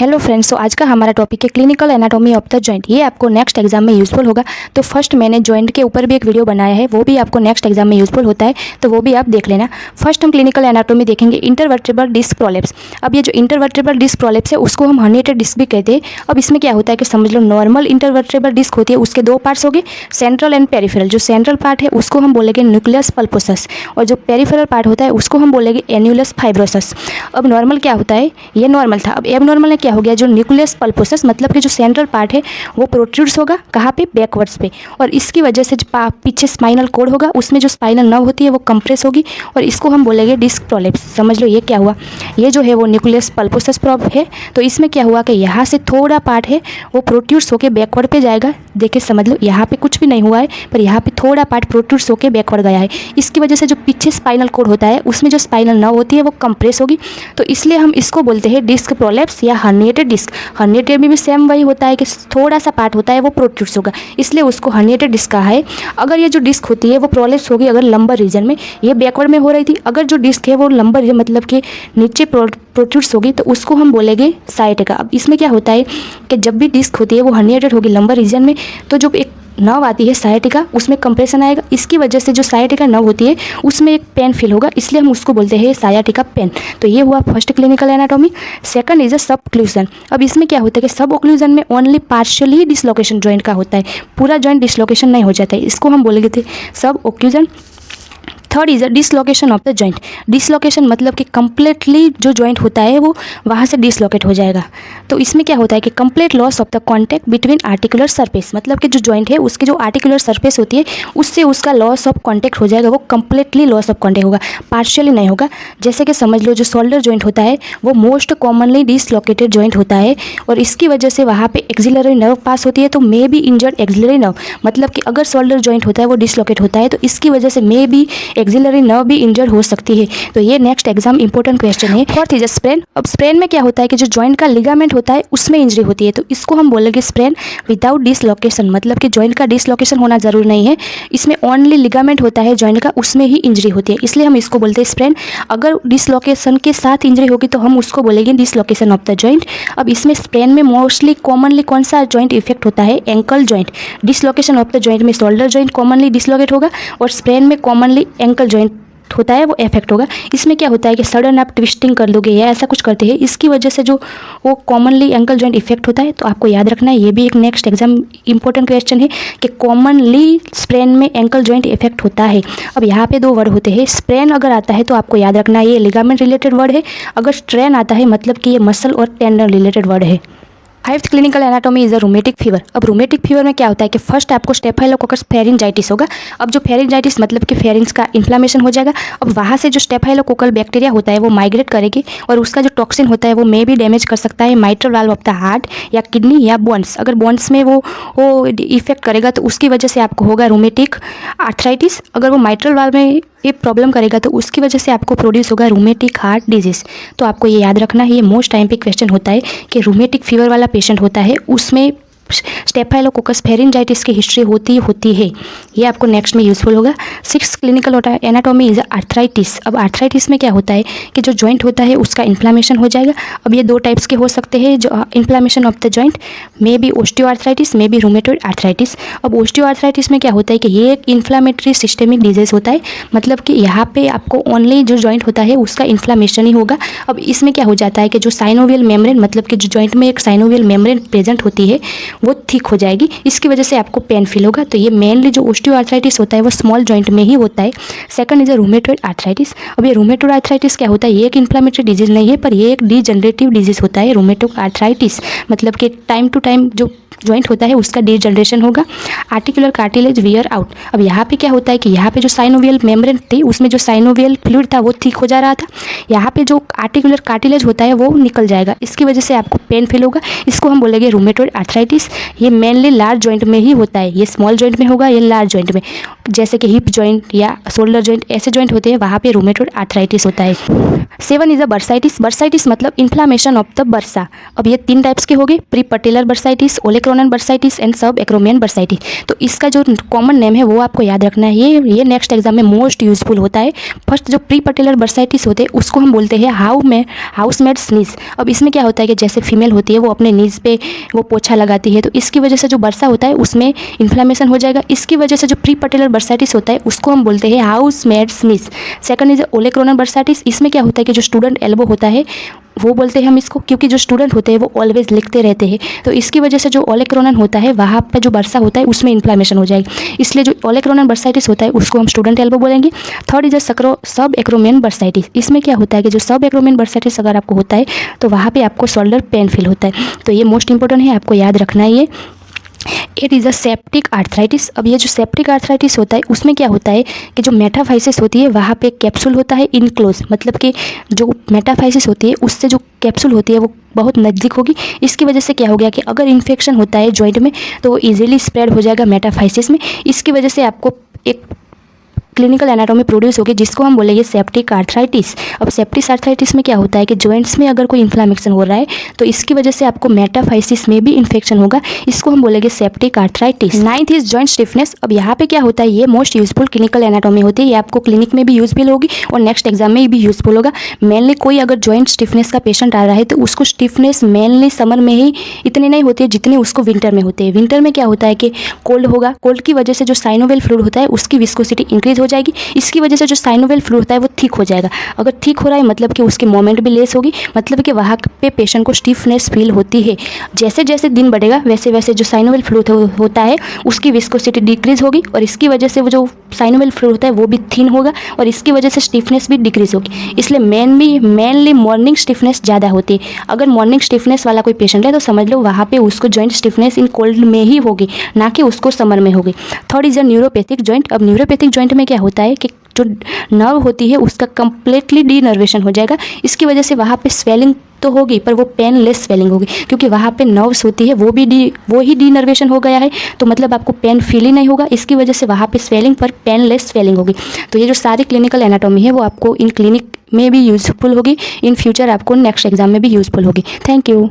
Hello friends, तो आज का हमारा टॉपिक है clinical anatomy of the joint. ये आपको नेक्स्ट एग्जाम में यूजफुल होगा। तो फर्स्ट मैंने जॉइंट के ऊपर भी एक वीडियो बनाया है, वो भी आपको नेक्स्ट एग्जाम में यूजफुल होता है, तो वो भी आप देख लेना। फर्स्ट हम क्लिनिकल एनाटॉमी देखेंगे इंटरवर्टेब्रल डिस्क प्रोलेप्स। अब ये जो इंटरवर्टेब्रल डिस्क प्रोलेप्स है उसको हम हर्निएटेड डिस्क भी कहते हैं। अब इसमें क्या होता है कि समझ लो, नॉर्मल इंटरवर्टेब्रल डिस्क होती है, उसके दो पार्ट्स हो गए, सेंट्रल एंड पेरिफेरल। जो सेंट्रल पार्ट है उसको हम बोलेंगे न्यूक्लियस पल्पोसस, और जो पेरिफेरल पार्ट होता है उसको हम बोलेंगे एन्युलस फाइब्रोसस। अब नॉर्मल क्या होता है, ये नॉर्मल था। अब एबनॉर्मल में क्या हो गया, जो न्यूक्लियस पल्पोसस मतलब कि जो सेंट्रल पार्ट है वो प्रोट्रूड्स होगा, कहाँ पे, बैकवर्ड्स पे, और इसकी वजह से जो पीछे स्पाइनल कोड होगा उसमें जो स्पाइनल नर्व होती है वो कंप्रेस होगी, और इसको हम बोलेंगे डिस्क प्रोलेप्स। समझ लो ये क्या हुआ, ये जो है वो न्यूक्लियस पल्पोसस प्रॉब है। तो इसमें क्या हुआ कि यहाँ से थोड़ा पार्ट है वो प्रोट्रूड्स होकर बैकवर्ड पे जाएगा। देखिए समझ लो, यहाँ पे कुछ भी नहीं हुआ है, पर यहाँ पे थोड़ा पार्ट प्रोट्रूड्स होकर बैकवर्ड गया है। इसकी वजह से जो पीछे स्पाइनल कोड होता है उसमें जो स्पाइनल नर्व होती है वो कंप्रेस होगी, तो इसलिए हम इसको बोलते हैं डिस्क प्रोलेप्स या हर्निएटेड डिस्क। हर्निएटेड में भी सेम वही होता है कि थोड़ा सा पार्ट होता है वो प्रोट्रूड्स होगा, इसलिए उसको हर्निएटेड डिस्क कहा है। अगर ये जो डिस्क होती है वो प्रोलेप्स होगी अगर लंबर रीजन में, ये बैकवर्ड में हो रही थी, अगर जो डिस्क है वो लंबर रीजन मतलब कि नीचे प्रोट्रूड्स होगी, तो उसको हम बोलेंगे साइटिका। अब इसमें क्या होता है कि जब भी डिस्क होती है वो हर्निएटेड होगी लंबर रीजन में, तो जो एक नर्व आती है साइटिका उसमें कंप्रेशन आएगा, इसकी वजह से जो साइटिका नर्व होती है उसमें एक पेन फील होगा, इसलिए हम उसको बोलते हैं साइटिका पेन। तो ये हुआ first clinical anatomy. Second is a सब ओक्लूजन। अब इसमें क्या होता है कि सब ओक्लूजन में ओनली पार्शियली डिसलोकेशन जॉइंट का होता है, पूरा जॉइंट डिसलोकेशन नहीं हो जाता है, इसको हम बोलेंगे थे सब occlusion. Third is a dislocation of the joint. Dislocation मतलब कि कंप्लीटली जो जॉइंट होता है वो वहाँ से डिसलोकेट हो जाएगा। तो इसमें क्या होता है कि complete loss of the contact between articular surface, मतलब कि जो जॉइंट है उसकी जो आर्टिकुलर सरफेस होती है उससे उसका लॉस ऑफ कॉन्टैक्ट हो जाएगा, वो कंप्लीटली लॉस ऑफ कॉन्टैक्ट होगा, पार्शियली नहीं होगा। जैसे कि समझ लो, जो शोल्डर जॉइंट होता है वो मोस्ट कॉमनली डिसलोकेटेड जॉइंट होता है, और इसकी वजह से वहाँ पे एक्सिलरी नर्व पास होती है, तो may be injured axillary nerve, मतलब कि अगर शोल्डर जॉइंट होता है वो डिसलोकेट होता है तो इसकी वजह से मे बी एक्सिलरी नर्व भी इंजर्ड हो सकती है। तो ये नेक्स्ट एग्जाम इंपॉर्टेंट क्वेश्चन है। Fourth is sprain. अब स्प्रेन में क्या होता है कि जो जॉइंट का लिगामेंट होता है उसमें इंजरी होती है, तो इसको हम बोलेंगे स्प्रेन विदाउट डिसलोकेशन, मतलब कि जॉइंट का डिसलोकेशन होना जरूरी नहीं है, इसमें ओनली लिगामेंट होता है जॉइंट का, उसमें ही इंजरी होती है, इसलिए हम इसको बोलते हैं स्प्रेन। अगर डिसलोकेशन के साथ इंजरी होगी तो हम उसको बोलेंगे डिसलोकेशन ऑफ द जॉइंट। अब इसमें स्प्रेन में मोस्टली कॉमनली कौन सा जॉइंट इफेक्ट होता है, ankle joint. Dislocation of the joint में शोल्डर जॉइंट कॉमनली डिसलोकेट होगा, और स्प्रेन में कॉमनली एंकल जॉइंट होता है वो इफेक्ट होगा। इसमें क्या होता है कि सडन आप ट्विस्टिंग कर लोगे या ऐसा कुछ करते हैं, इसकी वजह से जो वो कॉमनली एंकल जॉइंट इफेक्ट होता है। तो आपको याद रखना है, ये भी एक नेक्स्ट एग्जाम इंपॉर्टेंट क्वेश्चन है कि कॉमनली स्प्रेन में एंकल जॉइंट इफेक्ट होता है। अब यहाँ पे दो वर्ड होते हैं, स्प्रेन अगर आता है तो आपको याद रखना है ये लिगामेंट रिलेटेड वर्ड है, अगर स्ट्रेन आता है मतलब कि ये मसल और टेंडन रिलेटेड वर्ड है। Fifth clinical anatomy is a rheumatic fever. अब रूमेटिक फीवर में क्या होता है कि फर्स्ट आपको स्टेफाइलोकोकस फेरिंजाइटिस होगा। अब जो फेरिंजाइटिस मतलब कि फेरिंग्स का इन्फ्लामेशन हो जाएगा, अब वहाँ से जो स्टेफाइलोकोकल बैक्टीरिया होता है वो माइग्रेट करेगी, और उसका जो टॉक्सिन होता है वो मे भी डैमेज कर सकता है mitral valve of the heart या किडनी या बोन्स। अगर बोन्स में वो इफेक्ट करेगा तो उसकी वजह से आपको होगा रूमेटिक आर्थराइटिस। अगर वो माइट्रल वाल्व में ये प्रॉब्लम करेगा तो उसकी वजह से आपको प्रोड्यूस होगा रूमेटिक हार्ट डिजीज। तो आपको ये याद रखना है, ये मोस्ट टाइम पे क्वेश्चन होता है कि रूमेटिक फीवर वाला पेशेंट होता है उसमें स्टेफाइलोकोकस फेरिंजाइटिस की हिस्ट्री होती है। ये आपको नेक्स्ट में यूजफुल होगा। Six clinical anatomy is arthritis. अब आर्थराइटिस में क्या होता है कि जो जॉइंट होता है उसका इन्फ्लामेशन हो जाएगा। अब ये दो टाइप्स के हो सकते हैं, जो inflammation of the joint may be osteoarthritis, may be rheumatoid arthritis. अब ओस्टियोआर्थराइटिस में क्या होता है कि ये एक इन्फ्लामेटरी सिस्टेमिक डिजीज होता है, मतलब कि यहाँ पे आपको ओनली जो जॉइंट होता है उसका इन्फ्लामेशन ही होगा। अब इसमें क्या हो जाता है कि जो साइनोवियल मेम्ब्रेन, मतलब कि जो जॉइंट में एक साइनोवियल मेम्ब्रेन प्रेजेंट होती है वो थिक हो जाएगी, इसकी वजह से आपको पेन फील होगा। तो ये मेनली जो ओस्टियोआर्थराइटिस होता है वो स्मॉल जॉइंट में ही होता है। Second is a rheumatoid arthritis. अब ये रूमेटॉइड आर्थराइटिस क्या होता है, ये एक इन्फ्लामेटरी डिजीज नहीं है, पर ये एक डीजनरेटिव डिजीज होता है रूमेटॉइड आर्थराइटिस, मतलब कि टाइम टू टाइम जो जॉइंट होता है उसका डीजनरेशन होगा। Articular cartilage wear out. अब यहाँ पे क्या होता है कि यहाँ पे जो साइनोवियल मेम्ब्रेन थी उसमें जो साइनोवियल फ्लूइड था वो थिक हो जा रहा था, यहाँ पे जो आर्टिकुलर कार्टिलेज होता है वो निकल जाएगा, इसकी वजह से आपको पेन फील होगा, इसको हम बोलेंगे रूमेटॉइड आर्थराइटिस। ये मेनली लार्ज जॉइंट में ही होता है, ये स्मॉल जॉइंट में होगा, ये लार्ज जॉइंट में, जैसे कि हिप जॉइंट या शोल्डर जॉइंट ऐसे जॉइंट होते हैं, वहाँ पे रूमेटॉइड आर्थराइटिस होता है। 7 इज अ बर्साइटिस। बर्साइटिस मतलब इन्फ्लामेशन ऑफ द बर्सा। अब ये 3 टाइप्स के हो गए, pre patellar bursitis, olecranon bursitis and sub acromion bursitis. तो इसका जो कॉमन नेम है वो आपको याद रखना है, ये नेक्स्ट एग्जाम में मोस्ट यूजफुल होता है। फर्स्ट जो प्री पटेलर बर्साइटिस होते हैं उसको हम बोलते हैं हाउसमेड स्नीज। अब इसमें क्या होता है कि जैसे फीमेल होती है वो अपने नीज पे वो पोछा लगाती है, तो इसकी वजह से जो बर्सा होता है उसमें इन्फ्लामेशन हो जाएगा। इसकी वजह से जो प्री पटेलर बर्साइटिस होता है उसको हम बोलते हैं हाउसमेड स्नीज। Second is olecranon bursitis. इसमें क्या होता है कि जो स्टूडेंट एल्बो होता है वो बोलते हैं हम इसको, क्योंकि जो स्टूडेंट होते हैं वो ऑलवेज लिखते रहते हैं, तो इसकी वजह से जो ओलेक्रोनन होता है वहाँ पर जो बर्सा होता है उसमें इन्फ्लामेशन हो जाएगी, इसलिए जो ओलेक्रोनन बर्साइटिस होता है उसको हम स्टूडेंट एल्बो बोलेंगे। थर्ड इज सब एक्रोमियन बर्साइटिस। इसमें क्या होता है कि जो सब एक्रोमियन बर्साइटिस अगर आपको होता है तो वहाँ पर आपको शोल्डर पेन फील होता है, तो ये मोस्ट इंपॉर्टेंट है, आपको याद रखना है ये। It is a septic arthritis. अब ये जो सेप्टिक आर्थराइटिस होता है उसमें क्या होता है कि जो मेटाफाइसिस होती है वहाँ पे कैप्सूल होता है इनक्लोज, मतलब कि जो मेटाफाइसिस होती है उससे जो कैप्सूल होती है वो बहुत नज़दीक होगी। इसकी वजह से क्या हो गया कि अगर इन्फेक्शन होता है जॉइंट में तो वो ईजिली स्प्रेड हो जाएगा मेटाफाइसिस में। इसकी वजह से आपको एक क्लिनिकल एनाटॉमी प्रोड्यूस होगी जिसको हम बोलेंगे सेप्टिक आर्थराइटिस। अब सेप्टिक आर्थराइटिस में क्या होता है कि जॉइंट्स में अगर कोई इन्फ्लामेशन हो रहा है तो इसकी वजह से आपको मेटाफाइसिस में भी इन्फेक्शन होगा, इसको हम बोलेंगे septic arthritis. 9th is joint stiffness. अब यहाँ पे क्या होता है, ये मोस्ट यूजफुल क्लिनिकल एनाटॉमी होती है, ये आपको क्लिनिक में भी यूजफुल होगी और नेक्स्ट एग्जाम में भी यूजफुल होगा। मेनली कोई अगर जॉइंट स्टिफनेस का पेशेंट आ रहा है तो उसको स्टिफनेस मेनली समर में ही इतनी नहीं होती है जितनी उसको विंटर में होती है। विंटर में क्या होता है कि कोल्ड होगा, कोल्ड की वजह से जो साइनोवियल फ्लूइड होता है उसकी विस्कोसिटी इंक्रीज हो जाएगी, इसकी वजह से जो साइनोवियल फ्लूइड होता है वो थिक हो जाएगा। अगर थिक हो रहा है मतलब कि उसकी मोमेंट भी लेस होगी, मतलब कि वहाँ पे पेशेंट को स्टिफनेस फील होती है। जैसे जैसे दिन बढ़ेगा वैसे वैसे जो साइनोवियल फ्लूइड होता है उसकी विस्कोसिटी डिक्रीज होगी और इसकी वजह से वो जो साइनोवियल फ्लूइड होता है वो भी थिन होगा और इसकी वजह से स्टिफनेस भी डिक्रीज होगी। इसलिए मेनली मॉर्निंग स्टिफनेस ज़्यादा होती है। अगर मॉर्निंग स्टिफनेस वाला कोई पेशेंट है तो समझ लो वहाँ पे उसको जॉइंट स्टिफनेस इन कोल्ड में ही होगी, ना कि उसको समर में होगी। Third is a neuropathic joint. अब न्यूरोपैथिक जॉइंट में क्या होता है कि जो नर्व होती है उसका कंप्लीटली डीनर्वेशन हो जाएगा, इसकी वजह से वहाँ पे स्वेलिंग तो होगी पर वो पेनलेस स्वेलिंग होगी, क्योंकि वहाँ पे नर्व्स होती है वो ही डीनर्वेशन हो गया है, तो मतलब आपको पेन फील ही नहीं होगा, इसकी वजह से वहाँ पे स्वेलिंग पर पेनलेस स्वेलिंग होगी। तो ये जो सारी क्लिनिकल एनाटॉमी है वो आपको इन क्लिनिक में भी यूजफुल होगी, इन फ्यूचर आपको नेक्स्ट एग्जाम में भी यूजफुल होगी। Thank you.